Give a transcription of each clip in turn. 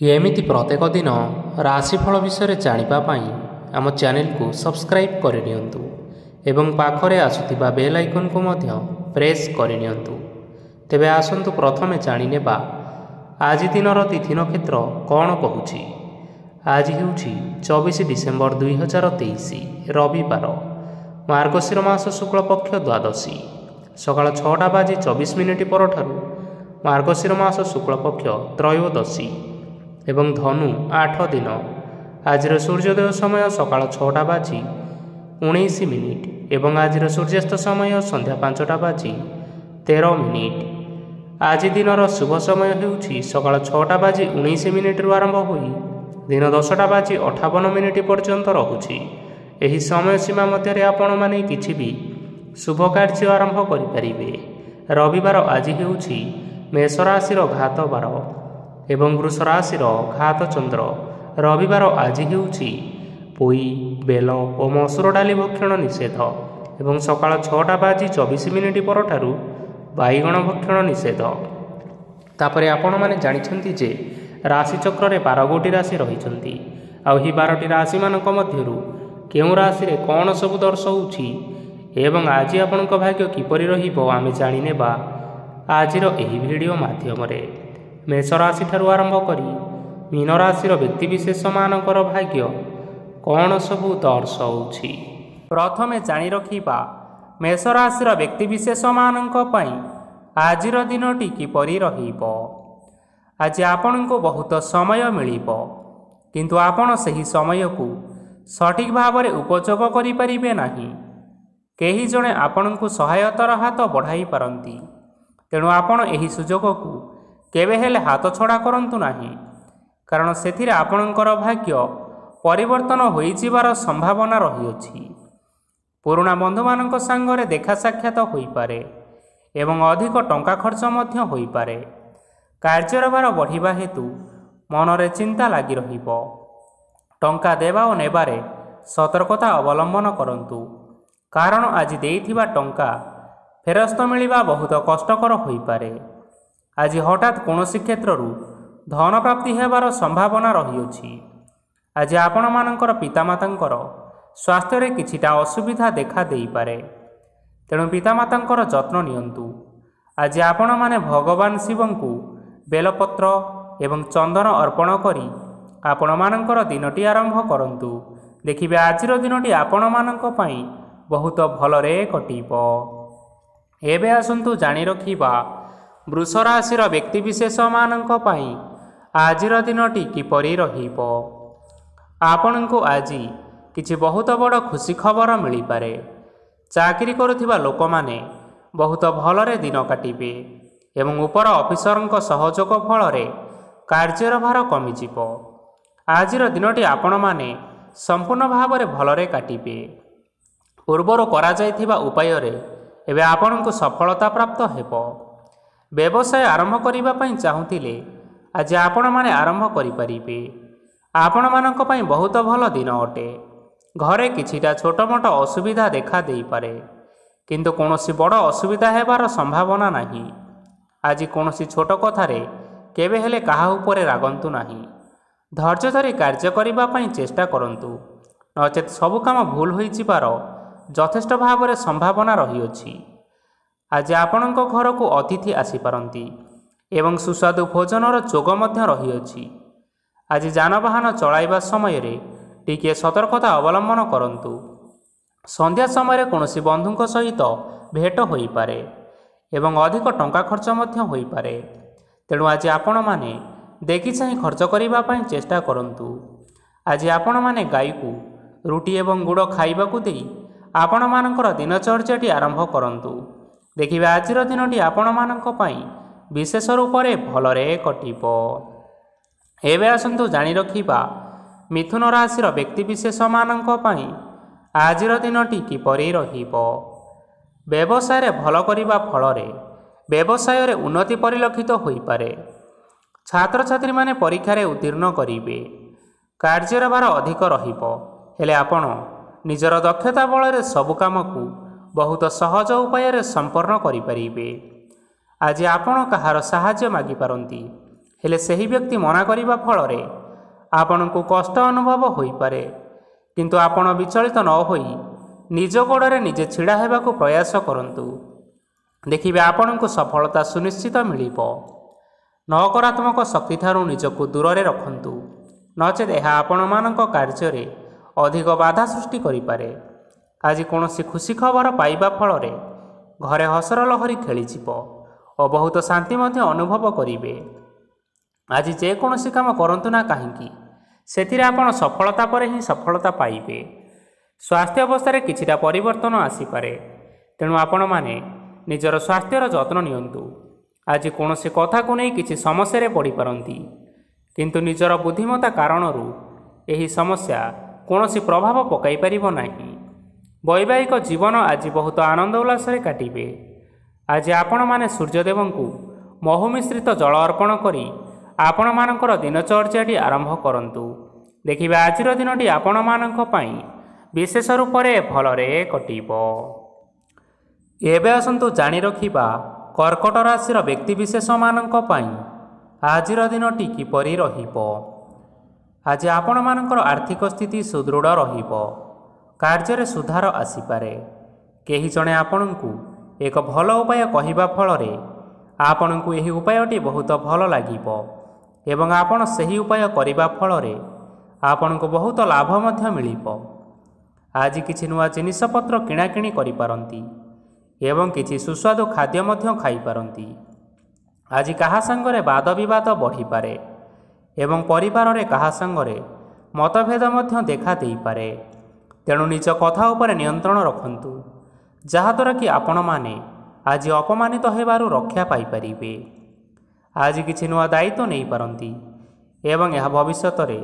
ଏମିତି ପ୍ରତ୍ୟେକ ଦିନ ରାଶିଫଳ ବିଷୟରେ ଜାଣିବା ପାଇଁ ଆମ ଚ୍ୟାନେଲକୁ ସବସ୍କ୍ରାଇବ୍ କରିନିଅନ୍ତୁ ଏବଂ ପାଖରେ ଆସୁଥିବା ବେଲ୍ ଆଇକନ୍କୁ ମଧ୍ୟ ପ୍ରେସ୍ କରିନିଅନ୍ତୁ। ତେବେ ଆସନ୍ତୁ ପ୍ରଥମେ ଜାଣିନେବା ଆଜି ଦିନର ତିଥି ନକ୍ଷତ୍ର କ'ଣ କହୁଛି। ଆଜି ହେଉଛି 24 ଡିସେମ୍ବର 2023 ରବିବାର, ମାର୍ଗଶିର ମାସ ଶୁକ୍ଳପକ୍ଷ ଦ୍ୱାଦଶୀ, ସକାଳ 6:24 ପରଠାରୁ ମାର୍ଗଶିର ମାସ ଶୁକ୍ଳପକ୍ଷ ତ୍ରୟୋଦଶୀ ଏବଂ ଧନୁ 8 ଦିନ। ଆଜିର ସୂର୍ଯ୍ୟୋଦୟ ସମୟ ସକାଳ 6:19 ଏବଂ ଆଜିର ସୂର୍ଯ୍ୟାସ୍ତ ସମୟ ସନ୍ଧ୍ୟା 5:13। ଆଜି ଦିନର ଶୁଭ ସମୟ ହେଉଛି ସକାଳ 6:19 ଆରମ୍ଭ ହୋଇ ଦିନ 10:58 ପର୍ଯ୍ୟନ୍ତ ରହୁଛି। ଏହି ସମୟ ସୀମା ମଧ୍ୟରେ ଆପଣମାନେ କିଛି ବି ଶୁଭ କାର୍ଯ୍ୟ ଆରମ୍ଭ କରିପାରିବେ। ରବିବାର ଆଜି ହେଉଛି ମେଷ ରାଶିର ଘାତ ବାର ଏବଂ ବୃଷ ରାଶିର ଘାତ ଚନ୍ଦ୍ର। ରବିବାର ଆଜି ହେଉଛି ପୋଇ, ବେଲ ଓ ମସୁର ଡାଲି ଭକ୍ଷଣ ନିଷେଧ ଏବଂ ସକାଳ 6:24 ପରଠାରୁ ବାଇଗଣ ଭକ୍ଷଣ ନିଷେଧ। ତାପରେ ଆପଣମାନେ ଜାଣିଛନ୍ତି ଯେ ରାଶିଚକ୍ରରେ 12ଗୋଟି ରାଶି ରହିଛନ୍ତି। ଆଉ ଏହି 12ଟି ରାଶିମାନଙ୍କ ମଧ୍ୟରୁ କେଉଁ ରାଶିରେ କ'ଣ ସବୁ ଦର୍ଶାଉଛି ଏବଂ ଆଜି ଆପଣଙ୍କ ଭାଗ୍ୟ କିପରି ରହିବ ଆମେ ଜାଣିନେବା ଆଜିର ଏହି ଭିଡ଼ିଓ ମାଧ୍ୟମରେ। ମେଷ ରାଶିଠାରୁ ଆରମ୍ଭ କରି ମୀନ ରାଶିର ବ୍ୟକ୍ତିବିଶେଷମାନଙ୍କର ଭାଗ୍ୟ କ'ଣ ସବୁ ଦର୍ଶାଉଛି। ପ୍ରଥମେ ଜାଣି ରଖିବା ମେଷ ରାଶିର ବ୍ୟକ୍ତିବିଶେଷମାନଙ୍କ ପାଇଁ ଆଜିର ଦିନଟି କିପରି ରହିବ। ଆଜି ଆପଣଙ୍କୁ ବହୁତ ସମୟ ମିଳିବ, କିନ୍ତୁ ଆପଣ ସେହି ସମୟକୁ ସଠିକ୍ ଭାବରେ ଉପଯୋଗ କରିପାରିବେ ନାହିଁ। କେହି ଜଣେ ଆପଣଙ୍କୁ ସହାୟତାର ହାତ ବଢ଼ାଇ ପାରନ୍ତି, ତେଣୁ ଆପଣ ଏହି ସୁଯୋଗକୁ କେବେ ହେଲେ ହାତଛଡ଼ା କରନ୍ତୁ ନାହିଁ, କାରଣ ସେଥିରେ ଆପଣଙ୍କର ଭାଗ୍ୟ ପରିବର୍ତ୍ତନ ହୋଇଯିବାର ସମ୍ଭାବନା ରହିଅଛି। ପୁରୁଣା ବନ୍ଧୁମାନଙ୍କ ସାଙ୍ଗରେ ଦେଖା ସାକ୍ଷାତ ହୋଇପାରେ ଏବଂ ଅଧିକ ଟଙ୍କା ଖର୍ଚ୍ଚ ମଧ୍ୟ ହୋଇପାରେ। କାର୍ଯ୍ୟର ଭାର ବଢ଼ିବା ହେତୁ ମନରେ ଚିନ୍ତା ଲାଗି ରହିବ। ଟଙ୍କା ଦେବା ଓ ନେବାରେ ସତର୍କତା ଅବଲମ୍ବନ କରନ୍ତୁ, କାରଣ ଆଜି ଦେଇଥିବା ଟଙ୍କା ଫେରସ୍ତ ମିଳିବା ବହୁତ କଷ୍ଟକର ହୋଇପାରେ। ଆଜି ହଠାତ୍ କୌଣସି କ୍ଷେତ୍ରରୁ ଧନ ପ୍ରାପ୍ତି ହେବାର ସମ୍ଭାବନା ରହିଅଛି। ଆଜି ଆପଣମାନଙ୍କର ପିତାମାତାଙ୍କର ସ୍ୱାସ୍ଥ୍ୟରେ କିଛିଟା ଅସୁବିଧା ଦେଖା ଦେଇପାରେ, ତେଣୁ ପିତାମାତାଙ୍କର ଯତ୍ନ ନିଅନ୍ତୁ। ଆଜି ଆପଣମାନେ ଭଗବାନ ଶିବଙ୍କୁ ବେଲପତ୍ର ଏବଂ ଚନ୍ଦନ ଅର୍ପଣ କରି ଆପଣମାନଙ୍କର ଦିନଟି ଆରମ୍ଭ କରନ୍ତୁ। ଦେଖିବେ ଆଜିର ଦିନଟି ଆପଣମାନଙ୍କ ପାଇଁ ବହୁତ ଭଲରେ କଟିବ। ଏବେ ଆସନ୍ତୁ ଜାଣି ରଖିବା ବୃଷ ରାଶିର ବ୍ୟକ୍ତିବିଶେଷମାନଙ୍କ ପାଇଁ ଆଜିର ଦିନଟି କିପରି ରହିବ। ଆପଣଙ୍କୁ ଆଜି କିଛି ବହୁତ ବଡ଼ ଖୁସି ଖବର ମିଳିପାରେ। ଚାକିରି କରୁଥିବା ଲୋକମାନେ ବହୁତ ଭଲରେ ଦିନ କାଟିବେ ଏବଂ ଉପର ଅଫିସରଙ୍କ ସହଯୋଗ ଫଳରେ କାର୍ଯ୍ୟର ଭାର କମିଯିବ। ଆଜିର ଦିନଟି ଆପଣମାନେ ସମ୍ପୂର୍ଣ୍ଣ ଭାବରେ ଭଲରେ କାଟିବେ। ପୂର୍ବରୁ କରାଯାଇଥିବା ଉପାୟରେ ଏବେ ଆପଣଙ୍କୁ ସଫଳତା ପ୍ରାପ୍ତ ହେବ। ବ୍ୟବସାୟ ଆରମ୍ଭ କରିବା ପାଇଁ ଚାହୁଁଥିଲେ ଆଜି ଆପଣମାନେ ଆରମ୍ଭ କରିପାରିବେ। ଆପଣମାନଙ୍କ ପାଇଁ ବହୁତ ଭଲ ଦିନ ଅଟେ। ଘରେ କିଛିଟା ଛୋଟମୋଟ ଅସୁବିଧା ଦେଖା ଦେଇପାରେ, କିନ୍ତୁ କୌଣସି ବଡ଼ ଅସୁବିଧା ହେବାର ସମ୍ଭାବନା ନାହିଁ। ଆଜି କୌଣସି ଛୋଟ କଥାରେ କେବେ ହେଲେ କାହା ଉପରେ ରାଗନ୍ତୁ ନାହିଁ। ଧୈର୍ଯ୍ୟ ଧରି କାର୍ଯ୍ୟ କରିବା ପାଇଁ ଚେଷ୍ଟା କରନ୍ତୁ, ନଚେତ୍ ସବୁ କାମ ଭୁଲ ହୋଇଯିବାର ଯଥେଷ୍ଟ ଭାବରେ ସମ୍ଭାବନା ରହିଅଛି। ଆଜି ଆପଣଙ୍କ ଘରକୁ ଅତିଥି ଆସିପାରନ୍ତି ଏବଂ ସୁସ୍ୱାଦୁ ଭୋଜନର ଯୋଗ ମଧ୍ୟ ରହିଅଛି। ଆଜି ଯାନବାହନ ଚଳାଇବା ସମୟରେ ଟିକିଏ ସତର୍କତା ଅବଲମ୍ବନ କରନ୍ତୁ। ସନ୍ଧ୍ୟା ସମୟରେ କୌଣସି ବନ୍ଧୁଙ୍କ ସହିତ ଭେଟ ହୋଇପାରେ ଏବଂ ଅଧିକ ଟଙ୍କା ଖର୍ଚ୍ଚ ମଧ୍ୟ ହୋଇପାରେ, ତେଣୁ ଆଜି ଆପଣମାନେ ଦେଖି ଚାହିଁ ଖର୍ଚ୍ଚ କରିବା ପାଇଁ ଚେଷ୍ଟା କରନ୍ତୁ। ଆଜି ଆପଣମାନେ ଗାଈକୁ ରୁଟି ଏବଂ ଗୁଡ଼ ଖାଇବାକୁ ଦେଇ ଆପଣମାନଙ୍କର ଦିନଚର୍ଯ୍ୟାଟି ଆରମ୍ଭ କରନ୍ତୁ। ଦେଖିବେ ଆଜିର ଦିନଟି ଆପଣମାନଙ୍କ ପାଇଁ ବିଶେଷ ରୂପରେ ଭଲରେ କଟିବ। ଏବେ ଆସନ୍ତୁ ଜାଣି ରଖିବା ମିଥୁନ ରାଶିର ବ୍ୟକ୍ତିବିଶେଷମାନଙ୍କ ପାଇଁ ଆଜିର ଦିନଟି କିପରି ରହିବ। ବ୍ୟବସାୟରେ ଭଲ କରିବା ଫଳରେ ବ୍ୟବସାୟରେ ଉନ୍ନତି ପରିଲକ୍ଷିତ ହୋଇପାରେ। ଛାତ୍ରଛାତ୍ରୀମାନେ ପରୀକ୍ଷାରେ ଉତ୍ତୀର୍ଣ୍ଣ କରିବେ। କାର୍ଯ୍ୟର ଭାର ଅଧିକ ରହିବ, ହେଲେ ଆପଣ ନିଜର ଦକ୍ଷତା ବଳରେ ସବୁ କାମକୁ ବହୁତ ସହଜ ଉପାୟରେ ସମ୍ପନ୍ନ କରିପାରିବେ। ଆଜି ଆପଣ କାହାର ସାହାଯ୍ୟ ମାଗିପାରନ୍ତି, ହେଲେ ସେହି ବ୍ୟକ୍ତି ମନା କରିବା ଫଳରେ ଆପଣଙ୍କୁ କଷ୍ଟ ଅନୁଭବ ହୋଇପାରେ। କିନ୍ତୁ ଆପଣ ବିଚଳିତ ନ ହୋଇ ନିଜ ଗୋଡ଼ରେ ନିଜେ ଛିଡ଼ା ହେବାକୁ ପ୍ରୟାସ କରନ୍ତୁ। ଦେଖିବେ ଆପଣଙ୍କୁ ସଫଳତା ସୁନିଶ୍ଚିତ ମିଳିବ। ନକାରାତ୍ମକ ଶକ୍ତିଠାରୁ ନିଜକୁ ଦୂରରେ ରଖନ୍ତୁ, ନଚେତ୍ ଏହା ଆପଣମାନଙ୍କ କାର୍ଯ୍ୟରେ ଅଧିକ ବାଧା ସୃଷ୍ଟି କରିପାରେ। ଆଜି କୌଣସି ଖୁସି ଖବର ପାଇବା ଫଳରେ ଘରେ ହସର ଲହରୀ ଖେଳିଯିବ ଓ ବହୁତ ଶାନ୍ତି ମଧ୍ୟ ଅନୁଭବ କରିବେ। ଆଜି ଯେକୌଣସି କାମ କରନ୍ତୁ ନା କାହିଁକି, ସେଥିରେ ଆପଣ ସଫଳତା ପରେ ହିଁ ସଫଳତା ପାଇବେ। ସ୍ୱାସ୍ଥ୍ୟ ଅବସ୍ଥାରେ କିଛିଟା ପରିବର୍ତ୍ତନ ଆସିପାରେ, ତେଣୁ ଆପଣମାନେ ନିଜର ସ୍ୱାସ୍ଥ୍ୟର ଯତ୍ନ ନିଅନ୍ତୁ। ଆଜି କୌଣସି କଥାକୁ ନେଇ କିଛି ସମସ୍ୟାରେ ପଡ଼ିପାରନ୍ତି, କିନ୍ତୁ ନିଜର ବୁଦ୍ଧିମତ୍ତା କାରଣରୁ ଏହି ସମସ୍ୟା କୌଣସି ପ୍ରଭାବ ପକାଇପାରିବ ନାହିଁ। ବୈବାହିକ ଜୀବନ ଆଜି ବହୁତ ଆନନ୍ଦ ଉଲ୍ଲାସରେ କାଟିବେ। ଆଜି ଆପଣମାନେ ସୂର୍ଯ୍ୟଦେବଙ୍କୁ ମହୁ ମିଶ୍ରିତ ଜଳ ଅର୍ପଣ କରି ଆପଣମାନଙ୍କର ଦିନଚର୍ଯ୍ୟାଟି ଆରମ୍ଭ କରନ୍ତୁ। ଦେଖିବେ ଆଜିର ଦିନଟି ଆପଣମାନଙ୍କ ପାଇଁ ବିଶେଷ ରୂପରେ ଭଲରେ କଟିବ। ଏବେ ଆସନ୍ତୁ ଜାଣି ରଖିବା କର୍କଟ ରାଶିର ବ୍ୟକ୍ତିବିଶେଷମାନଙ୍କ ପାଇଁ ଆଜିର ଦିନଟି କିପରି ରହିବ। ଆଜି ଆପଣମାନଙ୍କର ଆର୍ଥିକ ସ୍ଥିତି ସୁଦୃଢ଼ ରହିବ। କାର୍ଯ୍ୟରେ ସୁଧାର ଆସିପାରେ। କେହି ଜଣେ ଆପଣଙ୍କୁ ଏକ ଭଲ ଉପାୟ କହିବା ଫଳରେ ଆପଣଙ୍କୁ ଏହି ଉପାୟଟି ବହୁତ ଭଲ ଲାଗିବ ଏବଂ ଆପଣ ସେହି ଉପାୟ କରିବା ଫଳରେ ଆପଣଙ୍କୁ ବହୁତ ଲାଭ ମଧ୍ୟ ମିଳିବ। ଆଜି କିଛି ନୂଆ ଜିନିଷପତ୍ର କିଣାକିଣି କରିପାରନ୍ତି ଏବଂ କିଛି ସୁସ୍ୱାଦୁ ଖାଦ୍ୟ ମଧ୍ୟ ଖାଇପାରନ୍ତି। ଆଜି କାହା ସାଙ୍ଗରେ ବାଦ ବିବାଦ ବଢ଼ିପାରେ ଏବଂ ପରିବାରରେ କାହା ସାଙ୍ଗରେ ମତଭେଦ ମଧ୍ୟ ଦେଖା ଦେଇପାରେ। ତେଣୁ ନିଜ କଥା ଉପରେ ନିୟନ୍ତ୍ରଣ ରଖନ୍ତୁ, ଯାହାଦ୍ୱାରା କି ଆପଣମାନେ ଆଜି ଅପମାନିତ ହେବାରୁ ରକ୍ଷା ପାଇପାରିବେ। ଆଜି କିଛି ନୂଆ ଦାୟିତ୍ୱ ନେଇପାରନ୍ତି ଏବଂ ଏହା ଭବିଷ୍ୟତରେ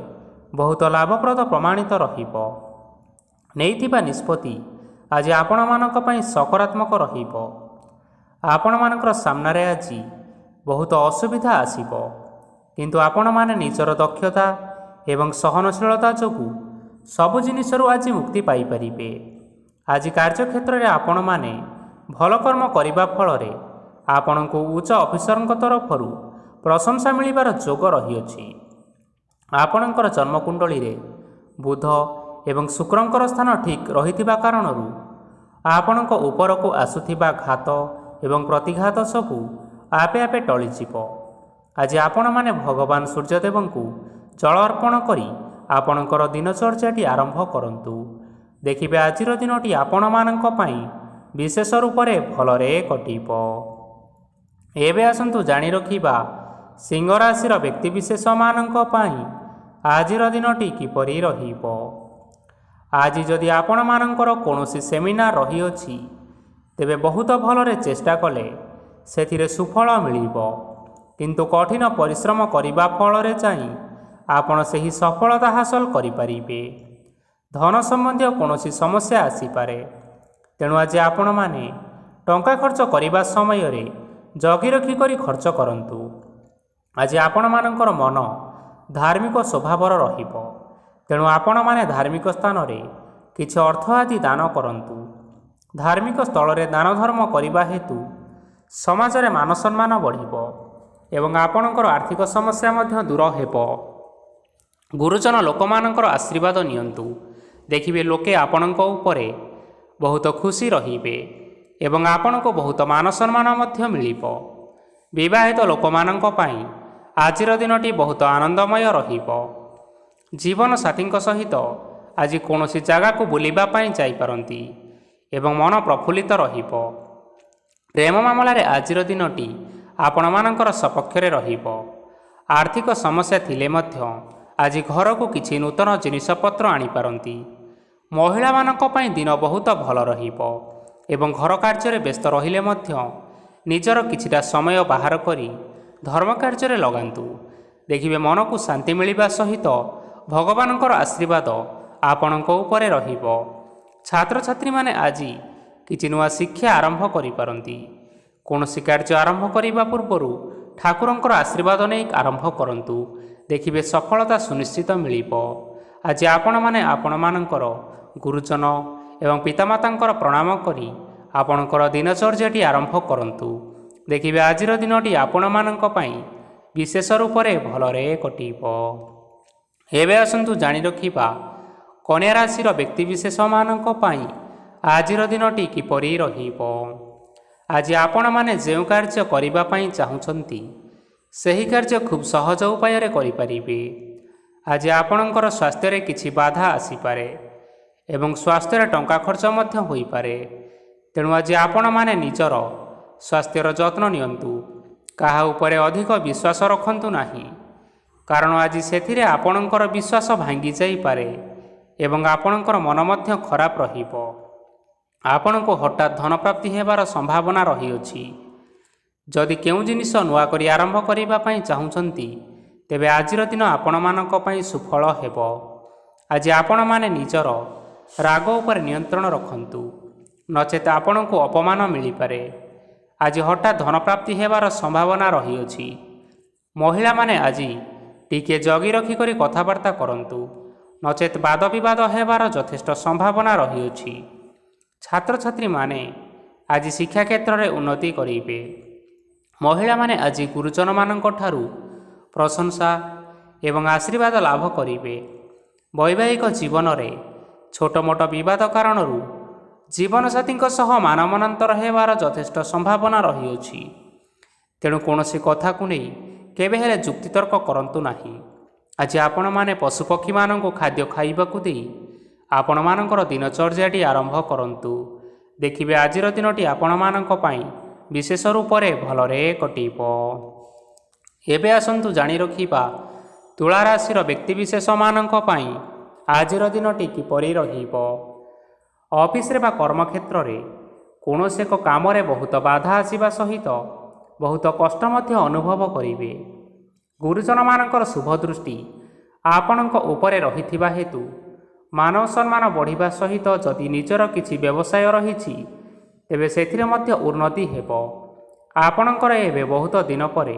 ବହୁତ ଲାଭପ୍ରଦ ପ୍ରମାଣିତ ରହିବ। ନେଇଥିବା ନିଷ୍ପତ୍ତି ଆଜି ଆପଣମାନଙ୍କ ପାଇଁ ସକାରାତ୍ମକ ରହିବ। ଆପଣମାନଙ୍କର ସାମ୍ନାରେ ଆଜି ବହୁତ ଅସୁବିଧା ଆସିବ, କିନ୍ତୁ ଆପଣମାନେ ନିଜର ଦକ୍ଷତା ଏବଂ ସହନଶୀଳତା ଯୋଗୁଁ ସବୁ ଜିନିଷରୁ ଆଜି ମୁକ୍ତି ପାଇପାରିବେ। ଆଜି କାର୍ଯ୍ୟକ୍ଷେତ୍ରରେ ଆପଣମାନେ ଭଲ କର୍ମ କରିବା ଫଳରେ ଆପଣଙ୍କୁ ଉଚ୍ଚ ଅଫିସରଙ୍କ ତରଫରୁ ପ୍ରଶଂସା ମିଳିବାର ଯୋଗ ରହିଅଛି। ଆପଣଙ୍କର ଜନ୍ମକୁଣ୍ଡଳୀରେ ବୁଧ ଏବଂ ଶୁକ୍ରଙ୍କର ସ୍ଥାନ ଠିକ୍ ରହିଥିବା କାରଣରୁ ଆପଣଙ୍କ ଉପରକୁ ଆସୁଥିବା ଘାତ ଏବଂ ପ୍ରତିଘାତ ସବୁ ଆପେ ଆପେ ଟଳିଯିବ। ଆଜି ଆପଣମାନେ ଭଗବାନ ସୂର୍ଯ୍ୟଦେବଙ୍କୁ ଜଳ ଅର୍ପଣ କରି ଆପଣଙ୍କର ଦିନଚର୍ଯ୍ୟାଟି ଆରମ୍ଭ କରନ୍ତୁ। ଦେଖିବେ ଆଜିର ଦିନଟି ଆପଣମାନଙ୍କ ପାଇଁ ବିଶେଷ ରୂପରେ ଭଲରେ କଟିବ। ଏବେ ଆସନ୍ତୁ ଜାଣି ରଖିବା ସିଂହ ରାଶିର ବ୍ୟକ୍ତିବିଶେଷମାନଙ୍କ ପାଇଁ ଆଜିର ଦିନଟି କିପରି ରହିବ। ଆଜି ଯଦି ଆପଣମାନଙ୍କର କୌଣସି ସେମିନାର ରହିଅଛି, ତେବେ ବହୁତ ଭଲରେ ଚେଷ୍ଟା କଲେ ସେଥିରେ ସୁଫଳ ମିଳିବ, କିନ୍ତୁ କଠିନ ପରିଶ୍ରମ କରିବା ଫଳରେ ଯାଇ ଆପଣ ସେହି ସଫଳତା ହାସଲ କରିପାରିବେ। ଧନ ସମ୍ବନ୍ଧୀୟ କୌଣସି ସମସ୍ୟା ଆସିପାରେ, ତେଣୁ ଆଜି ଆପଣମାନେ ଟଙ୍କା ଖର୍ଚ୍ଚ କରିବା ସମୟରେ ଜଗି ରଖି କରି ଖର୍ଚ୍ଚ କରନ୍ତୁ। ଆଜି ଆପଣମାନଙ୍କର ମନ ଧାର୍ମିକ ସ୍ୱଭାବର ରହିବ, ତେଣୁ ଆପଣମାନେ ଧାର୍ମିକ ସ୍ଥାନରେ କିଛି ଅର୍ଥ ଆଦି ଦାନ କରନ୍ତୁ। ଧାର୍ମିକ ସ୍ଥଳରେ ଦାନ ଧର୍ମ କରିବା ହେତୁ ସମାଜରେ ମାନ ସମ୍ମାନ ବଢ଼ିବ ଏବଂ ଆପଣଙ୍କର ଆର୍ଥିକ ସମସ୍ୟା ମଧ୍ୟ ଦୂର ହେବ। ଗୁରୁଜନ ଲୋକମାନଙ୍କର ଆଶୀର୍ବାଦ ନିଅନ୍ତୁ। ଦେଖିବେ ଲୋକେ ଆପଣଙ୍କ ଉପରେ ବହୁତ ଖୁସି ରହିବେ ଏବଂ ଆପଣଙ୍କୁ ବହୁତ ମାନ ସମ୍ମାନ ମଧ୍ୟ ମିଳିବ। ବିବାହିତ ଲୋକମାନଙ୍କ ପାଇଁ ଆଜିର ଦିନଟି ବହୁତ ଆନନ୍ଦମୟ ରହିବ। ଜୀବନସାଥୀଙ୍କ ସହିତ ଆଜି କୌଣସି ଜାଗାକୁ ବୁଲିବା ପାଇଁ ଯାଇପାରନ୍ତି ଏବଂ ମନ ପ୍ରଫୁଲ୍ଲିତ ରହିବ। ପ୍ରେମ ମାମଲାରେ ଆଜିର ଦିନଟି ଆପଣମାନଙ୍କର ସପକ୍ଷରେ ରହିବ। ଆର୍ଥିକ ସମସ୍ୟା ଥିଲେ ମଧ୍ୟ ଆଜି ଘରକୁ କିଛି ନୂତନ ଜିନିଷପତ୍ର ଆଣିପାରନ୍ତି। ମହିଳାମାନଙ୍କ ପାଇଁ ଦିନ ବହୁତ ଭଲ ରହିବ ଏବଂ ଘର କାର୍ଯ୍ୟରେ ବ୍ୟସ୍ତ ରହିଲେ ମଧ୍ୟ ନିଜର କିଛିଟା ସମୟ ବାହାର କରି ଧର୍ମ କାର୍ଯ୍ୟରେ ଲଗାନ୍ତୁ। ଦେଖିବେ ମନକୁ ଶାନ୍ତି ମିଳିବା ସହିତ ଭଗବାନଙ୍କର ଆଶୀର୍ବାଦ ଆପଣଙ୍କ ଉପରେ ରହିବ। ଛାତ୍ରଛାତ୍ରୀମାନେ ଆଜି କିଛି ନୂଆ ଶିକ୍ଷା ଆରମ୍ଭ କରିପାରନ୍ତି। କୌଣସି କାର୍ଯ୍ୟ ଆରମ୍ଭ କରିବା ପୂର୍ବରୁ ଠାକୁରଙ୍କର ଆଶୀର୍ବାଦ ନେଇ ଆରମ୍ଭ କରନ୍ତୁ। ଦେଖିବେ ସଫଳତା ସୁନିଶ୍ଚିତ ମିଳିବ। ଆଜି ଆପଣମାନେ ଆପଣମାନଙ୍କର ଗୁରୁଜନ ଏବଂ ପିତାମାତାଙ୍କର ପ୍ରଣାମ କରି ଆପଣଙ୍କର ଦିନଚର୍ଯ୍ୟାଟି ଆରମ୍ଭ କରନ୍ତୁ। ଦେଖିବେ ଆଜିର ଦିନଟି ଆପଣମାନଙ୍କ ପାଇଁ ବିଶେଷ ରୂପରେ ଭଲରେ କଟିବ। ଏବେ ଆସନ୍ତୁ ଜାଣି ରଖିବା କନ୍ୟା ରାଶିର ବ୍ୟକ୍ତିବିଶେଷମାନଙ୍କ ପାଇଁ ଆଜିର ଦିନଟି କିପରି ରହିବ। ଆଜି ଆପଣମାନେ ଯେଉଁ କାର୍ଯ୍ୟ କରିବା ପାଇଁ ଚାହୁଁଛନ୍ତି ସେହି କାର୍ଯ୍ୟ ଖୁବ୍ ସହଜ ଉପାୟରେ କରିପାରିବେ। ଆଜି ଆପଣଙ୍କର ସ୍ୱାସ୍ଥ୍ୟରେ କିଛି ବାଧା ଆସିପାରେ ଏବଂ ସ୍ୱାସ୍ଥ୍ୟରେ ଟଙ୍କା ଖର୍ଚ୍ଚ ମଧ୍ୟ ହୋଇପାରେ। ତେଣୁ ଆଜି ଆପଣମାନେ ନିଜର ସ୍ୱାସ୍ଥ୍ୟର ଯତ୍ନ ନିଅନ୍ତୁ। କାହା ଉପରେ ଅଧିକ ବିଶ୍ୱାସ ରଖନ୍ତୁ ନାହିଁ, କାରଣ ଆଜି ସେଥିରେ ଆପଣଙ୍କର ବିଶ୍ୱାସ ଭାଙ୍ଗି ଯାଇପାରେ ଏବଂ ଆପଣଙ୍କର ମନ ମଧ୍ୟ ଖରାପ ରହିବ। ଆପଣଙ୍କୁ ହଠାତ୍ ଧନପ୍ରାପ୍ତି ହେବାର ସମ୍ଭାବନା ରହିଅଛି। ଯଦି କେଉଁ ଜିନିଷ ନୂଆ କରି ଆରମ୍ଭ କରିବା ପାଇଁ ଚାହୁଁଛନ୍ତି ତେବେ ଆଜିର ଦିନ ଆପଣମାନଙ୍କ ପାଇଁ ସୁଫଳ ହେବ। ଆଜି ଆପଣମାନେ ନିଜର ରାଗ ଉପରେ ନିୟନ୍ତ୍ରଣ ରଖନ୍ତୁ, ନଚେତ୍ ଆପଣଙ୍କୁ ଅପମାନ ମିଳିପାରେ। ଆଜି ହଠାତ୍ ଧନପ୍ରାପ୍ତି ହେବାର ସମ୍ଭାବନା ରହିଅଛି। ମହିଳାମାନେ ଆଜି ଟିକିଏ ଜଗି ରଖିକରି କଥାବାର୍ତ୍ତା କରନ୍ତୁ, ନଚେତ୍ ବାଦବିବାଦ ହେବାର ଯଥେଷ୍ଟ ସମ୍ଭାବନା ରହିଅଛି। ଛାତ୍ରଛାତ୍ରୀମାନେ ଆଜି ଶିକ୍ଷା କ୍ଷେତ୍ରରେ ଉନ୍ନତି କରିବେ। ମହିଳାମାନେ ଆଜି ଗୁରୁଜନମାନଙ୍କ ଠାରୁ ପ୍ରଶଂସା ଏବଂ ଆଶୀର୍ବାଦ ଲାଭ କରିବେ। ବୈବାହିକ ଜୀବନରେ ଛୋଟ ମୋଟ ବିବାଦ କାରଣରୁ ଜୀବନସାଥୀଙ୍କ ସହ ମାନମନାନ୍ତର ହେବାର ଯଥେଷ୍ଟ ସମ୍ଭାବନା ରହିଅଛି। ତେଣୁ କୌଣସି କଥାକୁ ନେଇ କେବେ ହେଲେ ଯୁକ୍ତିତର୍କ କରନ୍ତୁ ନାହିଁ। ଆଜି ଆପଣମାନେ ପଶୁପକ୍ଷୀମାନଙ୍କୁ ଖାଦ୍ୟ ଖାଇବାକୁ ଦେଇ ଆପଣମାନଙ୍କର ଦିନଚର୍ଯ୍ୟାଟି ଆରମ୍ଭ କରନ୍ତୁ। ଦେଖିବେ ଆଜିର ଦିନଟି ଆପଣମାନଙ୍କ ପାଇଁ ବିଶେଷ ରୂପରେ ଭଲରେ କଟିବ। ଏବେ ଆସନ୍ତୁ ଜାଣି ରଖିବା ତୁଳା ରାଶିର ବ୍ୟକ୍ତିବିଶେଷମାନଙ୍କ ପାଇଁ ଆଜିର ଦିନଟି କିପରି ରହିବ। ଅଫିସରେ ବା କର୍ମକ୍ଷେତ୍ରରେ କୌଣସି ଏକ କାମରେ ବହୁତ ବାଧା ଆସିବା ସହିତ ବହୁତ କଷ୍ଟ ମଧ୍ୟ ଅନୁଭବ କରିବେ। ଗୁରୁଜନମାନଙ୍କର ଶୁଭ ଦୃଷ୍ଟି ଆପଣଙ୍କ ଉପରେ ରହିଥିବା ହେତୁ ମାନ ସମ୍ମାନ ବଢ଼ିବା ସହିତ ଯଦି ନିଜର କିଛି ବ୍ୟବସାୟ ରହିଛି ତେବେ ସେଥିରେ ମଧ୍ୟ ଉନ୍ନତି ହେବ। ଆପଣଙ୍କର ଏବେ ବହୁତ ଦିନ ପରେ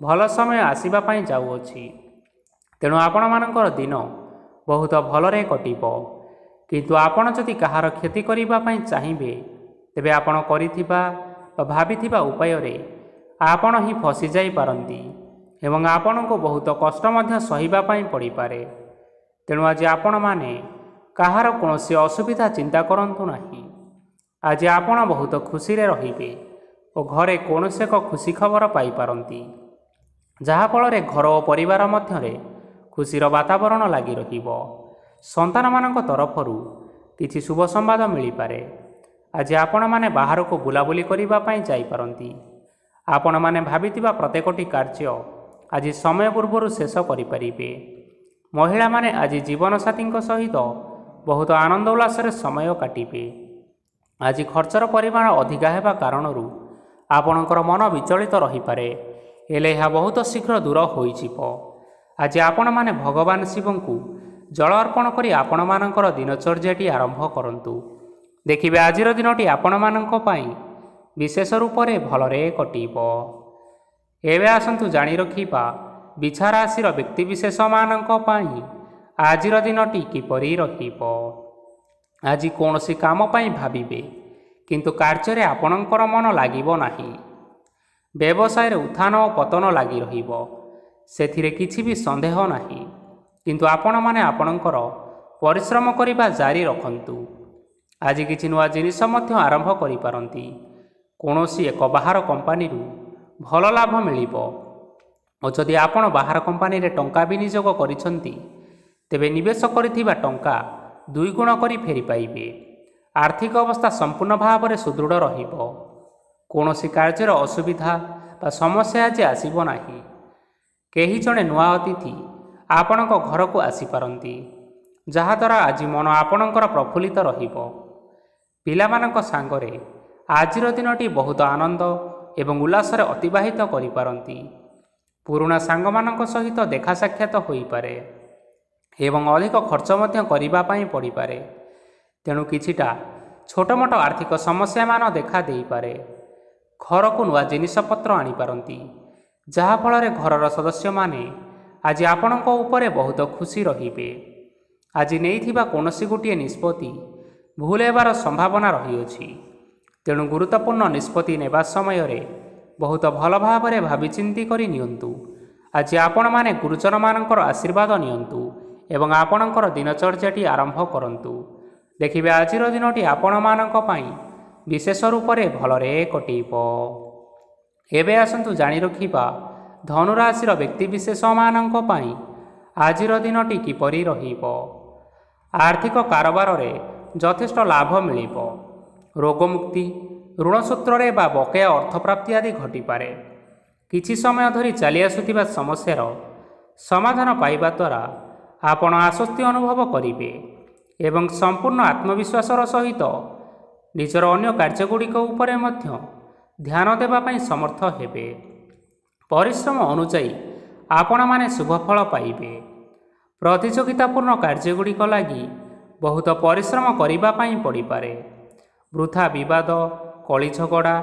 ଭଲ ସମୟ ଆସିବା ପାଇଁ ଯାଉଅଛି। ତେଣୁ ଆପଣମାନଙ୍କର ଦିନ ବହୁତ ଭଲରେ କଟିବ। କିନ୍ତୁ ଆପଣ ଯଦି କାହାର କ୍ଷତି କରିବା ପାଇଁ ଚାହିଁବେ ତେବେ ଆପଣ କରିଥିବା ବା ଭାବିଥିବା ଉପାୟରେ ଆପଣ ହିଁ ଫସିଯାଇପାରନ୍ତି ଏବଂ ଆପଣଙ୍କୁ ବହୁତ କଷ୍ଟ ମଧ୍ୟ ସହିବା ପାଇଁ ପଡ଼ିପାରେ। ତେଣୁ ଆଜି ଆପଣମାନେ କାହାର କୌଣସି ଅସୁବିଧା ଚିନ୍ତା କରନ୍ତୁ ନାହିଁ। ଆଜି ଆପଣ ବହୁତ ଖୁସିରେ ରହିବେ ଓ ଘରେ କୌଣସି ଏକ ଖୁସି ଖବର ପାଇପାରନ୍ତି, ଯାହାଫଳରେ ଘର ଓ ପରିବାର ମଧ୍ୟରେ ଖୁସିର ବାତାବରଣ ଲାଗି ରହିବ। ସନ୍ତାନମାନଙ୍କ ତରଫରୁ କିଛି ଶୁଭ ସମ୍ବାଦ ମିଳିପାରେ। ଆଜି ଆପଣମାନେ ବାହାରକୁ ବୁଲାବୁଲି କରିବା ପାଇଁ ଯାଇପାରନ୍ତି। ଆପଣମାନେ ଭାବିଥିବା ପ୍ରତ୍ୟେକଟି କାର୍ଯ୍ୟ ଆଜି ସମୟ ପୂର୍ବରୁ ଶେଷ କରିପାରିବେ। ମହିଳାମାନେ ଆଜି ଜୀବନସାଥୀଙ୍କ ସହିତ ବହୁତ ଆନନ୍ଦ ଉଲ୍ଲାସରେ ସମୟ କାଟିବେ। ଆଜି ଖର୍ଚ୍ଚର ପରିମାଣ ଅଧିକା ହେବା କାରଣରୁ ଆପଣଙ୍କର ମନ ବିଚଳିତ ରହିପାରେ, ହେଲେ ଏହା ବହୁତ ଶୀଘ୍ର ଦୂର ହୋଇଯିବ। ଆଜି ଆପଣମାନେ ଭଗବାନ ଶିବଙ୍କୁ ଜଳ ଅର୍ପଣ କରି ଆପଣମାନଙ୍କର ଦିନଚର୍ଯ୍ୟାଟି ଆରମ୍ଭ କରନ୍ତୁ। ଦେଖିବେ ଆଜିର ଦିନଟି ଆପଣମାନଙ୍କ ପାଇଁ ବିଶେଷ ରୂପରେ ଭଲରେ କଟିବ। ଏବେ ଆସନ୍ତୁ ଜାଣି ରଖିବା ବିଛା ରାଶିର ବ୍ୟକ୍ତିବିଶେଷମାନଙ୍କ ପାଇଁ ଆଜିର ଦିନଟି କିପରି ରହିବ। ଆଜି କୌଣସି କାମ ପାଇଁ ଭାବିବେ, କିନ୍ତୁ କାର୍ଯ୍ୟରେ ଆପଣଙ୍କର ମନ ଲାଗିବ ନାହିଁ। ବ୍ୟବସାୟରେ ଉତ୍ଥାନ ଓ ପତନ ଲାଗି ରହିବ, ସେଥିରେ କିଛି ବି ସନ୍ଦେହ ନାହିଁ। କିନ୍ତୁ ଆପଣମାନେ ଆପଣଙ୍କର ପରିଶ୍ରମ କରିବା ଜାରି ରଖନ୍ତୁ। ଆଜି କିଛି ନୂଆ ଜିନିଷ ମଧ୍ୟ ଆରମ୍ଭ କରିପାରନ୍ତି। କୌଣସି ଏକ ବାହାର କମ୍ପାନୀରୁ ଭଲ ଲାଭ ମିଳିବ ଓ ଯଦି ଆପଣ ବାହାର କମ୍ପାନୀରେ ଟଙ୍କା ବିନିଯୋଗ କରିଛନ୍ତି ତେବେ ନିବେଶ କରିଥିବା ଟଙ୍କା ଦୁଇଗୁଣ କରି ଫେରି ପାଇବେ। ଆର୍ଥିକ ଅବସ୍ଥା ସମ୍ପୂର୍ଣ୍ଣ ଭାବରେ ସୁଦୃଢ଼ ରହିବ। କୌଣସି କାର୍ଯ୍ୟର ଅସୁବିଧା ବା ସମସ୍ୟା ଆଜି ଆସିବ ନାହିଁ। କେହି ଜଣେ ନୂଆ ଅତିଥି ଆପଣଙ୍କ ଘରକୁ ଆସିପାରନ୍ତି, ଯାହାଦ୍ୱାରା ଆଜି ମନ ଆପଣଙ୍କର ପ୍ରଫୁଲ୍ଲିତ ରହିବ। ପିଲାମାନଙ୍କ ସାଙ୍ଗରେ ଆଜିର ଦିନଟି ବହୁତ ଆନନ୍ଦ ଏବଂ ଉଲ୍ଲାସରେ ଅତିବାହିତ କରିପାରନ୍ତି। ପୁରୁଣା ସାଙ୍ଗମାନଙ୍କ ସହିତ ଦେଖା ସାକ୍ଷାତ ହୋଇପାରେ ଏବଂ ଅଧିକ ଖର୍ଚ୍ଚ ମଧ୍ୟ କରିବା ପାଇଁ ପଡ଼ିପାରେ। ତେଣୁ କିଛିଟା ଛୋଟ ମୋଟ ଆର୍ଥିକ ସମସ୍ୟାମାନ ଦେଖା ଦେଇପାରେ। ଘରକୁ ନୂଆ ଜିନିଷପତ୍ର ଆଣିପାରନ୍ତି, ଯାହାଫଳରେ ଘରର ସଦସ୍ୟମାନେ ଆଜି ଆପଣଙ୍କ ଉପରେ ବହୁତ ଖୁସି ରହିବେ। ଆଜି ନେଇଥିବା କୌଣସି ଗୋଟିଏ ନିଷ୍ପତ୍ତି ଭୁଲ ହେବାର ସମ୍ଭାବନା ରହିଅଛି। ତେଣୁ ଗୁରୁତ୍ୱପୂର୍ଣ୍ଣ ନିଷ୍ପତ୍ତି ନେବା ସମୟରେ ବହୁତ ଭଲ ଭାବରେ ଭାବିଚିନ୍ତି କରି ନିଅନ୍ତୁ, ଆଜି ଆପଣମାନେ ଗୁରୁଜନମାନଙ୍କର ଆଶୀର୍ବାଦ ନିଅନ୍ତୁ ଏବଂ ଆପଣଙ୍କର ଦିନଚର୍ଯ୍ୟାଟି ଆରମ୍ଭ କରନ୍ତୁ। ଦେଖିବେ ଆଜିର ଦିନଟି ଆପଣମାନଙ୍କ ପାଇଁ ବିଶେଷ ରୂପରେ ଭଲରେ କଟିବ। ଏବେ ଆସନ୍ତୁ ଜାଣି ରଖିବା ଧନୁରାଶିର ବ୍ୟକ୍ତିବିଶେଷମାନଙ୍କ ପାଇଁ ଆଜିର ଦିନଟି କିପରି ରହିବ। ଆର୍ଥିକ କାରବାରରେ ଯଥେଷ୍ଟ ଲାଭ ମିଳିବ। ରୋଗମୁକ୍ତି, ଋଣ ସୂତ୍ରରେ ବା ବକେୟା ଅର୍ଥପ୍ରାପ୍ତି ଆଦି ଘଟିପାରେ। କିଛି ସମୟ ଧରି ଚାଲି ଆସୁଥିବା ସମସ୍ୟାର ସମାଧାନ ପାଇବା ଦ୍ୱାରା ଆପଣ ଆଶ୍ୱସ୍ତି ଅନୁଭବ କରିବେ ଏବଂ ସମ୍ପୂର୍ଣ୍ଣ ଆତ୍ମବିଶ୍ୱାସର ସହିତ ନିଜର ଅନ୍ୟ କାର୍ଯ୍ୟଗୁଡ଼ିକ ଉପରେ ମଧ୍ୟ ଧ୍ୟାନ ଦେବା ପାଇଁ ସମର୍ଥ ହେବେ। ପରିଶ୍ରମ ଅନୁଯାୟୀ ଆପଣମାନେ ଶୁଭଫଳ ପାଇବେ। ପ୍ରତିଯୋଗିତାପୂର୍ଣ୍ଣ କାର୍ଯ୍ୟଗୁଡ଼ିକ ଲାଗି ବହୁତ ପରିଶ୍ରମ କରିବା ପାଇଁ ପଡ଼ିପାରେ। ବୃଥା ବିବାଦ, କଳିଝଗଡ଼ା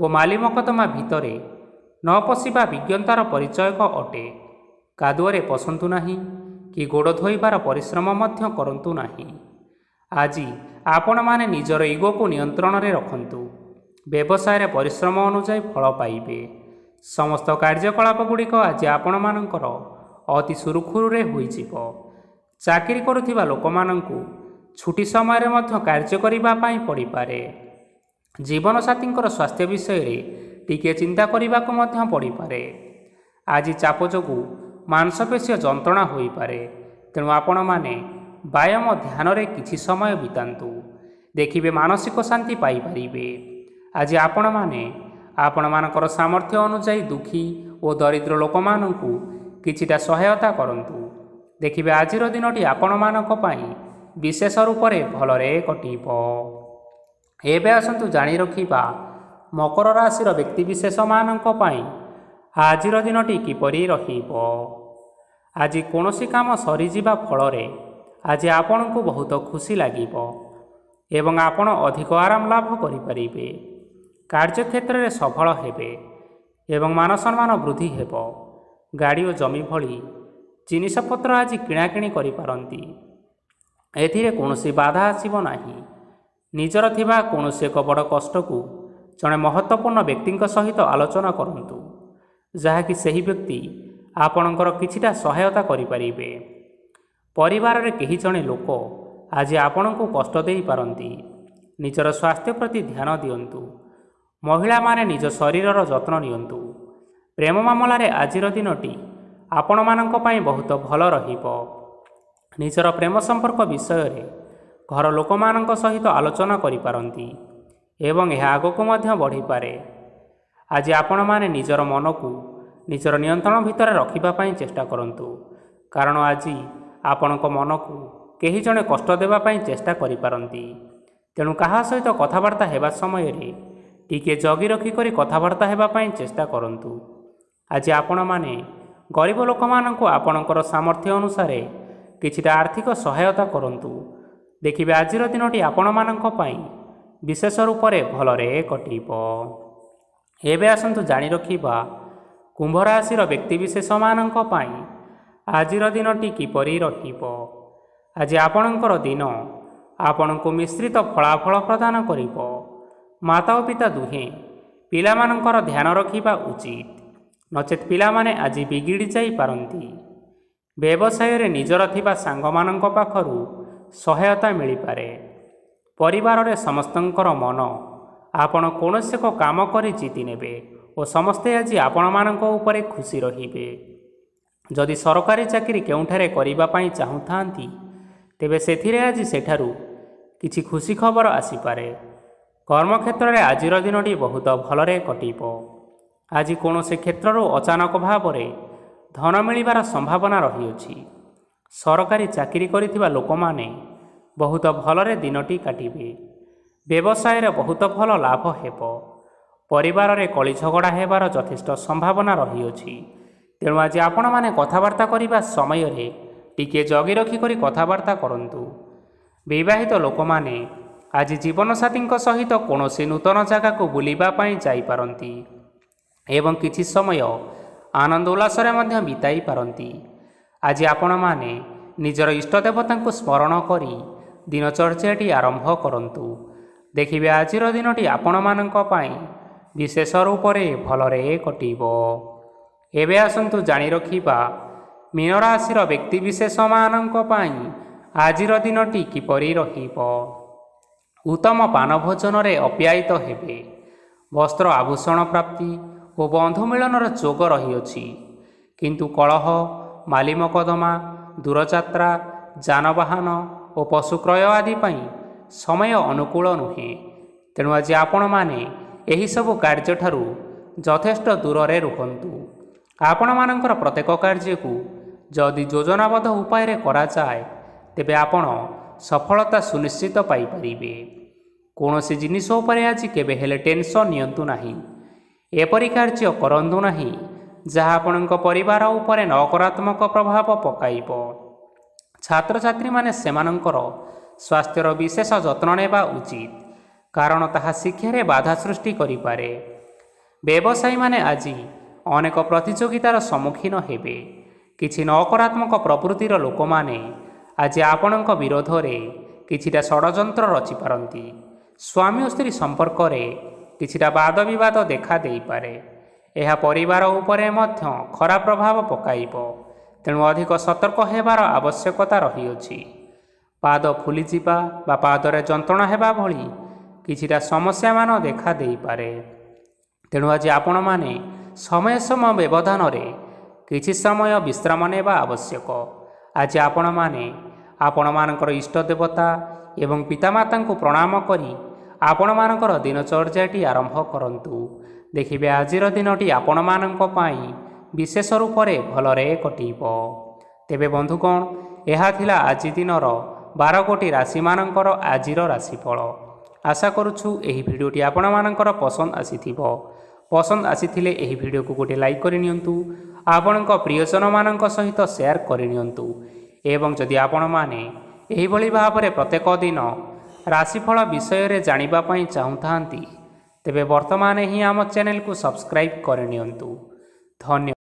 ଓ ମାଲିମକଦ୍ଦମା ଭିତରେ ନ ପଶିବା ବିଜ୍ଞତାର ପରିଚୟକ ଅଟେ। କାଦୁଅରେ ପଶନ୍ତୁ ନାହିଁ କି ଗୋଡ଼ ଧୋଇବାର ପରିଶ୍ରମ ମଧ୍ୟ କରନ୍ତୁ ନାହିଁ। ଆଜି ଆପଣମାନେ ନିଜର ଇଗୋକୁ ନିୟନ୍ତ୍ରଣରେ ରଖନ୍ତୁ। ବ୍ୟବସାୟରେ ପରିଶ୍ରମ ଅନୁଯାୟୀ ଫଳ ପାଇବେ। ସମସ୍ତ କାର୍ଯ୍ୟକଳାପଗୁଡ଼ିକ ଆଜି ଆପଣମାନଙ୍କର ଅତି ସୁରୁଖୁରୁରେ ହୋଇଯିବ। ଚାକିରି କରୁଥିବା ଲୋକମାନଙ୍କୁ ଛୁଟି ସମୟରେ ମଧ୍ୟ କାର୍ଯ୍ୟ କରିବା ପାଇଁ ପଡ଼ିପାରେ। ଜୀବନସାଥୀଙ୍କର ସ୍ୱାସ୍ଥ୍ୟ ବିଷୟରେ ଟିକିଏ ଚିନ୍ତା କରିବାକୁ ମଧ୍ୟ ପଡ଼ିପାରେ। ଆଜି ଚାପ ଯୋଗୁଁ ମାଂସପେଶୀୟ ଯନ୍ତ୍ରଣା ହୋଇପାରେ, ତେଣୁ ଆପଣମାନେ ବ୍ୟାୟାମ ଧ୍ୟାନରେ କିଛି ସମୟ ବିତାନ୍ତୁ। ଦେଖିବେ ମାନସିକ ଶାନ୍ତି ପାଇପାରିବେ। ଆଜି ଆପଣମାନେ ଆପଣମାନଙ୍କର ସାମର୍ଥ୍ୟ ଅନୁଯାୟୀ ଦୁଃଖୀ ଓ ଦରିଦ୍ର ଲୋକମାନଙ୍କୁ କିଛିଟା ସହାୟତା କରନ୍ତୁ। ଦେଖିବେ ଆଜିର ଦିନଟି ଆପଣମାନଙ୍କ ପାଇଁ ବିଶେଷ ରୂପରେ ଭଲରେ କଟିବ। ଏବେ ଆସନ୍ତୁ ଜାଣି ରଖିବା ମକର ରାଶିର ବ୍ୟକ୍ତିବିଶେଷମାନଙ୍କ ପାଇଁ ଆଜିର ଦିନଟି କିପରି ରହିବ। ଆଜି କୌଣସି କାମ ସରିଯିବା ଫଳରେ ଆଜି ଆପଣଙ୍କୁ ବହୁତ ଖୁସି ଲାଗିବ ଏବଂ ଆପଣ ଅଧିକ ଆରାମ ଲାଭ କରିପାରିବେ। କାର୍ଯ୍ୟକ୍ଷେତ୍ରରେ ସଫଳ ହେବେ ଏବଂ ମାନସମ୍ମାନ ବୃଦ୍ଧି ହେବ। ଗାଡ଼ି ଓ ଜମି ଭଳି ଜିନିଷପତ୍ର ଆଜି କିଣାକିଣି କରିପାରନ୍ତି। ଏଥିରେ କୌଣସି ବାଧା ଆସିବ ନାହିଁ। ନିଜର ଥିବା କୌଣସି ଏକ ବଡ଼ କଷ୍ଟକୁ ଜଣେ ମହତ୍ତ୍ୱପୂର୍ଣ୍ଣ ବ୍ୟକ୍ତିଙ୍କ ସହିତ ଆଲୋଚନା କରନ୍ତୁ, ଯାହାକି ସେହି ବ୍ୟକ୍ତି ଆପଣଙ୍କର କିଛିଟା ସହାୟତା କରିପାରିବେ। ପରିବାରରେ କେହି ଜଣେ ଲୋକ ଆଜି ଆପଣଙ୍କୁ କଷ୍ଟ ଦେଇପାରନ୍ତି। ନିଜର ସ୍ୱାସ୍ଥ୍ୟ ପ୍ରତି ଧ୍ୟାନ ଦିଅନ୍ତୁ। ମହିଳାମାନେ ନିଜ ଶରୀରର ଯତ୍ନ ନିଅନ୍ତୁ। ପ୍ରେମ ମାମଲାରେ ଆଜିର ଦିନଟି ଆପଣମାନଙ୍କ ପାଇଁ ବହୁତ ଭଲ ରହିବ। ନିଜର ପ୍ରେମ ସମ୍ପର୍କ ବିଷୟରେ ଘର ଲୋକମାନଙ୍କ ସହିତ ଆଲୋଚନା କରିପାରନ୍ତି ଏବଂ ଏହା ଆଗକୁ ମଧ୍ୟ ବଢ଼ିପାରେ। ଆଜି ଆପଣମାନେ ନିଜର ମନକୁ ନିଜର ନିୟନ୍ତ୍ରଣ ଭିତରେ ରଖିବା ପାଇଁ ଚେଷ୍ଟା କରନ୍ତୁ, କାରଣ ଆଜି ଆପଣଙ୍କ ମନକୁ କେହି ଜଣେ କଷ୍ଟ ଦେବା ପାଇଁ ଚେଷ୍ଟା କରିପାରନ୍ତି। ତେଣୁ କାହା ସହିତ କଥାବାର୍ତ୍ତା ହେବା ସମୟରେ ଟିକିଏ ଜଗି ରଖିକରି କଥାବାର୍ତ୍ତା ହେବା ପାଇଁ ଚେଷ୍ଟା କରନ୍ତୁ। ଆଜି ଆପଣମାନେ ଗରିବ ଲୋକମାନଙ୍କୁ ଆପଣଙ୍କର ସାମର୍ଥ୍ୟ ଅନୁସାରେ କିଛିଟା ଆର୍ଥିକ ସହାୟତା କରନ୍ତୁ। ଦେଖିବେ ଆଜିର ଦିନଟି ଆପଣମାନଙ୍କ ପାଇଁ ବିଶେଷ ରୂପରେ ଭଲରେ କଟିବ। ଏବେ ଆସନ୍ତୁ ଜାଣି ରଖିବା କୁମ୍ଭ ରାଶିର ବ୍ୟକ୍ତିବିଶେଷମାନଙ୍କ ପାଇଁ ଆଜିର ଦିନଟି କିପରି ରହିବ। ଆଜି ଆପଣଙ୍କର ଦିନ ଆପଣଙ୍କୁ ମିଶ୍ରିତ ଫଳାଫଳ ପ୍ରଦାନ କରିବ। ମାତା ଓ ପିତା ଦୁହେଁ ପିଲାମାନଙ୍କର ଧ୍ୟାନ ରଖିବା ଉଚିତ, ନଚେତ୍ ପିଲାମାନେ ଆଜି ବିଗିଡ଼ି ଯାଇପାରନ୍ତି। ବ୍ୟବସାୟରେ ନିଜର ଥିବା ସାଙ୍ଗମାନଙ୍କ ପାଖରୁ ସହାୟତା ମିଳିପାରେ। ପରିବାରରେ ସମସ୍ତଙ୍କର ମନ ଆପଣ କୌଣସି ଏକ କାମ କରି ଜିତି ନେବେ ଓ ସମସ୍ତେ ଆଜି ଆପଣମାନଙ୍କ ଉପରେ ଖୁସି ରହିବେ। ଯଦି ସରକାରୀ ଚାକିରି କେଉଁଠାରେ କରିବା ପାଇଁ ଚାହୁଁଥାନ୍ତି, ତେବେ ସେଥିରେ ଆଜି ସେଠାରୁ କିଛି ଖୁସି ଖବର ଆସିପାରେ। କର୍ମକ୍ଷେତ୍ରରେ ଆଜିର ଦିନଟି ବହୁତ ଭଲରେ କଟିବ। ଆଜି କୌଣସି କ୍ଷେତ୍ରରୁ ଅଚାନକ ଭାବରେ ଧନ ମିଳିବାର ସମ୍ଭାବନା ରହିଅଛି। ସରକାରୀ ଚାକିରି କରିଥିବା ଲୋକମାନେ ବହୁତ ଭଲରେ ଦିନଟି କାଟିବେ। ବ୍ୟବସାୟରେ ବହୁତ ଭଲ ଲାଭ ହେବ। ପରିବାରରେ କଳିଝଗଡ଼ା ହେବାର ଯଥେଷ୍ଟ ସମ୍ଭାବନା ରହିଅଛି। ତେଣୁ ଆଜି ଆପଣମାନେ କଥାବାର୍ତ୍ତା କରିବା ସମୟରେ ଟିକିଏ ଜଗି ରଖିକରି କଥାବାର୍ତ୍ତା କରନ୍ତୁ। ବିବାହିତ ଲୋକମାନେ ଆଜି ଜୀବନସାଥୀଙ୍କ ସହିତ କୌଣସି ନୂତନ ଜାଗାକୁ ବୁଲିବା ପାଇଁ ଯାଇପାରନ୍ତି ଏବଂ କିଛି ସମୟ ଆନନ୍ଦ ଉଲ୍ଲାସରେ ମଧ୍ୟ ବିତାଇ ପାରନ୍ତି। ଆଜି ଆପଣମାନେ ନିଜର ଇଷ୍ଟଦେବତାଙ୍କୁ ସ୍ମରଣ କରି ଦିନଚର୍ଯ୍ୟାଟି ଆରମ୍ଭ କରନ୍ତୁ। ଦେଖିବେ ଆଜିର ଦିନଟି ଆପଣମାନଙ୍କ ପାଇଁ ବିଶେଷ ରୂପରେ ଭଲରେ କଟିବ। ଏବେ ଆସନ୍ତୁ ଜାଣି ରଖିବା ମୀନ ରାଶିର ବ୍ୟକ୍ତିବିଶେଷମାନଙ୍କ ପାଇଁ ଆଜିର ଦିନଟି କିପରି ରହିବ। ଉତ୍ତମ ପାନ ଭୋଜନରେ ଅପ୍ୟାୟିତ ହେବେ। ବସ୍ତ୍ର ଆଭୂଷଣ ପ୍ରାପ୍ତି ଓ ବନ୍ଧୁ ମିଳନର ଯୋଗ ରହିଅଛି। କିନ୍ତୁ କଳହ, ମାଲି ମକଦ୍ଦମା, ଦୂରଯାତ୍ରା, ଯାନବାହନ ଓ ପଶୁ କ୍ରୟ ଆଦି ପାଇଁ ସମୟ ଅନୁକୂଳ ନୁହେଁ। ତେଣୁ ଆଜି ଆପଣମାନେ ଏହିସବୁ କାର୍ଯ୍ୟଠାରୁ ଯଥେଷ୍ଟ ଦୂରରେ ରୁହନ୍ତୁ। ଆପଣମାନଙ୍କର ପ୍ରତ୍ୟେକ କାର୍ଯ୍ୟକୁ ଯଦି ଯୋଜନାବଦ୍ଧ ଉପାୟରେ କରାଯାଏ ତେବେ ଆପଣ ସଫଳତା ସୁନିଶ୍ଚିତ ପାଇପାରିବେ। କୌଣସି ଜିନିଷ ଉପରେ ଆଜି କେବେ ହେଲେ ଟେନସନ୍ ନିଅନ୍ତୁ ନାହିଁ। ଏପରି କାର୍ଯ୍ୟ କରନ୍ତୁ ନାହିଁ ଯାହା ଆପଣଙ୍କ ପରିବାର ଉପରେ ନକାରାତ୍ମକ ପ୍ରଭାବ ପକାଇବ। ଛାତ୍ରଛାତ୍ରୀମାନେ ସେମାନଙ୍କର ସ୍ୱାସ୍ଥ୍ୟର ବିଶେଷ ଯତ୍ନ ନେବା ଉଚିତ, କାରଣ ତାହା ଶିକ୍ଷାରେ ବାଧା ସୃଷ୍ଟି କରିପାରେ। ବ୍ୟବସାୟୀମାନେ ଆଜି ଅନେକ ପ୍ରତିଯୋଗିତାର ସମ୍ମୁଖୀନ ହେବେ। କିଛି ନକାରାତ୍ମକ ପ୍ରକୃତିର ଲୋକମାନେ ଆଜି ଆପଣଙ୍କ ବିରୋଧରେ କିଛିଟା ଷଡ଼ଯନ୍ତ୍ର ରଚିପାରନ୍ତି। ସ୍ୱାମୀ ଓ ସ୍ତ୍ରୀ ସମ୍ପର୍କରେ କିଛିଟା ବାଦ ବିବାଦ ଦେଖା ଦେଇପାରେ। ଏହା ପରିବାର ଉପରେ ମଧ୍ୟ ଖରାପ ପ୍ରଭାବ ପକାଇବ। ତେଣୁ ଅଧିକ ସତର୍କ ହେବାର ଆବଶ୍ୟକତା ରହିଅଛି। ପାଦ ଫୁଲିଯିବା ବା ପାଦରେ ଯନ୍ତ୍ରଣା ହେବା ଭଳି କିଛିଟା ସମସ୍ୟାମାନ ଦେଖା ଦେଇପାରେ। ତେଣୁ ଆଜି ଆପଣମାନେ ସମୟ ସମୟ ବ୍ୟବଧାନରେ କିଛି ସମୟ ବିଶ୍ରାମ ନେବା ଆବଶ୍ୟକ। ଆଜି ଆପଣମାନେ ଆପଣମାନଙ୍କର ଇଷ୍ଟ ଦେବତା ଏବଂ ପିତାମାତାଙ୍କୁ ପ୍ରଣାମ କରି ଆପଣମାନଙ୍କର ଦିନଚର୍ଯ୍ୟାଟି ଆରମ୍ଭ କରନ୍ତୁ। ଦେଖିବେ ଆଜିର ଦିନଟି ଆପଣମାନଙ୍କ ପାଇଁ ବିଶେଷ ରୂପରେ ଭଲରେ କଟିବ। ତେବେ ବନ୍ଧୁଗଣ, ଏହା ଥିଲା ଆଜି ଦିନର 12ଗୋଟି ରାଶିମାନଙ୍କର ଆଜିର ରାଶିଫଳ। ଆଶା କରୁଛୁ ଏହି ଭିଡ଼ିଓଟି ଆପଣମାନଙ୍କର ପସନ୍ଦ ଆସିଥିବ। ପସନ୍ଦ ଆସିଥିଲେ ଏହି ଭିଡ଼ିଓକୁ ଗୋଟିଏ ଲାଇକ୍ କରିନିଅନ୍ତୁ। ଆପଣଙ୍କ ପ୍ରିୟଜନମାନଙ୍କ ସହିତ ସେୟାର କରିନିଅନ୍ତୁ। ଏବଂ ଯଦି ଆପଣମାନେ ଏହିଭଳି ଭାବରେ ପ୍ରତ୍ୟେକ ଦିନ ରାଶିଫଳ ବିଷୟରେ ଜାଣିବା ପାଇଁ ଚାହୁଁଥାନ୍ତି ତେବେ ବର୍ତ୍ତମାନ ହିଁ ଆମ ଚ୍ୟାନେଲକୁ ସବସ୍କ୍ରାଇବ୍ କରିନିଅନ୍ତୁ। ଧନ୍ୟବାଦ।